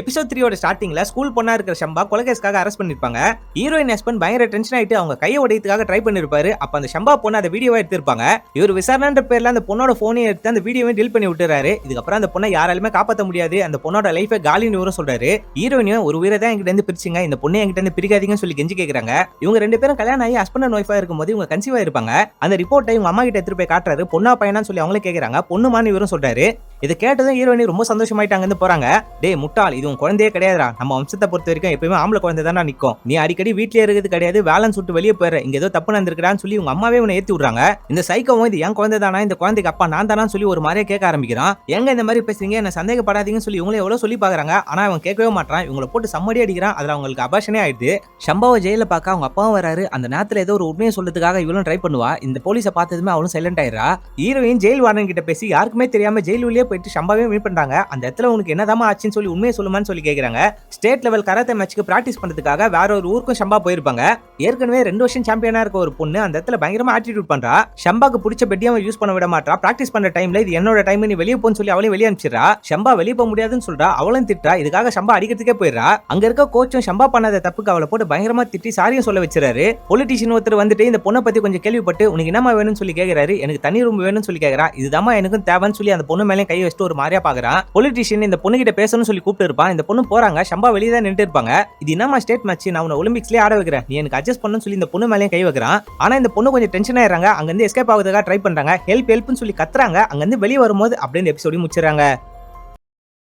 Episode 3 ஸ்டார்டிங்ல school பொண்ணா இருக்கிற ஷம்பா கொலைகேஸ்க்காக அரெஸ்ட் பண்ணிருப்பாங்க. ஹீரோயின் ஹஸ்பண்ட் பயங்கர டென்ஷன் ஆயிட்டு அவங்க கையை உடையதுக்காக ட்ரை பண்ணிருப்பாரு. அப்ப அந்த ஷம்பா பொண்ணு அந்த வீடியோவை எடுத்திருப்பாங்க. இவர் விசாரணைன்ற பேர்ல அந்த பொண்ணோட போனை எடுத்து அந்த வீடியோவை டீல் பண்ணி விட்டுறாரு. இதுக்கப்புறம் அந்த பொண்ணை யாராலுமே காப்பாற்ற முடியாது, அந்த பொண்ணோட லைஃபை காலின்னு இவரும் சொல்றாரு. ஹீரோயினும் ஒரு உயிரை தான் என்கிட்ட இருந்து பிரிச்சுங்க, இந்த பொண்ணை என்கிட்ட இருந்து பிரிக்காதீங்கன்னு சொல்லி கெஞ்சி கேக்குறாங்க. இவங்க ரெண்டு பேரும் கல்யாணம் ஆகி ஹஸ்பண்ட் அண்ட் ஒய்ஃபா இருக்கும்போது இவங்க கன்சீவா இருப்பாங்க. அந்த ரிப்போர்ட்டை இவங்க அம்மா கிட்ட எடுத்து போய் காட்டுறாரு. பொண்ணா பையனான்னு சொல்லி அவங்களே கேக்குறாங்க. பொண்ணுமான்னு இவரும் சொல்றாரு. இதை கேட்டதும் ஹீரோயினி ரொம்ப சந்தோஷமாயிட்டாங்கன்னு போறாங்க. டே முட்டாள், இது உன் குழந்தையே கிடையாதுடா, நம்ம வம்சத்தை பொறுத்த வரைக்கும் எப்பயுமே ஆம்பளை குழந்தை தானே நிற்கும், நீ அடிக்கடி வீட்லயே இருக்கிறது கிடையாது, வேலைன்னு சொல்லிட்டு வெளியே போயிடுற, இங்க ஏதோ தப்பு நடந்திருக்கான்னு சொல்லி உங்க அம்மாவே உன்னை ஏத்தி விடுறாங்க. இந்த சைக்கோவும் இது என் குழந்தை தானா, இந்த குழந்தைக்கு அப்பா நான் தானான்னு சொல்லி ஒரு மாதிரியே கேட்க ஆரம்பிக்கிறான். எங்க இந்த மாதிரி பேசுறீங்க, என்ன சந்தேகப்படாதீங்கன்னு சொல்லி இவங்களே எவ்வளவு சொல்லி பாக்குறாங்க. ஆனா அவன் கேட்கவே மாட்டான். இவங்களை போட்டு சம்மடி அடிக்கிறான். அதுல அவங்களுக்கு அபாஷனே ஆயிடுது. ஷம்பாவை ஜெயில பார்க்க அவங்க அப்பாவும் வராரு. அந்த நேரத்துல ஏதோ ஒரு உண்மையை சொல்றதுக்காக இவளும் ட்ரை பண்ணுவா. இந்த போலீஸை பார்த்ததுமே அவளும் silent Aayira. Heroine jail warden கிட்ட பேசி யாருக்குமே தெரியாம ஜெயில் உள்ளே போயிட்டு ஷம்பாவே மீட் பண்றாங்க. அந்த இடத்துல உனக்கு என்னதாமா ஆச்சுன்னு சொல்லி உண்மையை சொல்லுமான்னு சொல்லி கேக்குறாங்க. ஸ்டேட் லெவல் கராத்தே மேட்ச்க்கு பிராக்டிஸ் பண்றதுக்காக வேற ஒரு ஊருக்கும் ஷம்பா போயிருப்பாங்க. ஏற்கனவே 2 வருஷம் சாம்பியனா இருக்க ஒரு பொண்ணு அந்த இடத்துல பயங்கரமா ஆட்டிடியூட் பண்றா. ஷம்பாக்கு பிடிச்ச பெட்டியை யூஸ் பண்ண விட மாட்டா. பிராக்டிஸ் பண்ற டைம்ல இது என்னோட டைம், நீ வெளியே போன்னு சொல்லி அவளே வெளியே அனுப்பிச்சிடறா. ஷம்பா வெளியே போக முடியாதுன்னு சொல்றா. அவளும் திட்டா. இதுக்காக ஷம்பா அடிக்கிறதுக்கே போயிடுறா. அங்க இருக்க கோச்சும் ஷம்பா பண்ணாத தப்புக்கு அவளை போட்டு பயங்கரமா திட்டி சாரியும் சொல்ல வச்சிருக்காரு. பொலிட்டிஷியன் ஒருத்தர் வந்துட்டு இந்த பொண்ணை பத்தி கொஞ்சம் கேள்விப்பட்டு உனக்கு என்னமா வேணும்னு சொல்லி கேக்குறாரு. எனக்கு தனி ரூம் வேணும்னு சொல்லி கேக்குறா. இதுதாமா எனக்கும் தேவைன்னு சொல்லி அந்த பொண்ணு மேலே கை வச்சுட்டு ஒரு மாதிரியா பாக்குறான். பொலிட்டிஷியன் இந்த பொண்ணு கிட்ட பேசணும்னு சொல்லி கூப்பிட்டு இருப்பான். இந்த பொண்ணு போறாங்க. ஷம்பா வெளியே தான் நின்று இருப்பாங்க. இது என்னமா ஸ்டேட் மேட்ச், நான் உன்னை ஒலிம்பிக்ஸ்லயே ஆட வைக்கிறேன், நீ எனக்கு அட்ஜஸ்ட் பண்ணணும்னு சொல்லி இந்த பொண்ணு மேலேயும் கை வைக்கிறான். ஆனா இந்த பொண்ணு கொஞ்சம் டென்ஷன் ஆயிடுறாங்க. அங்க இருந்து எஸ்கேப் ஆகுறதுக்காக ட்ரை பண்றாங்க. ஹெல்ப்னு சொல்லி கத்துறாங்க. அங்க இருந்து வெளியே வரும்போது அப்படியே எபிசோட முடிச்சிடறாங்க.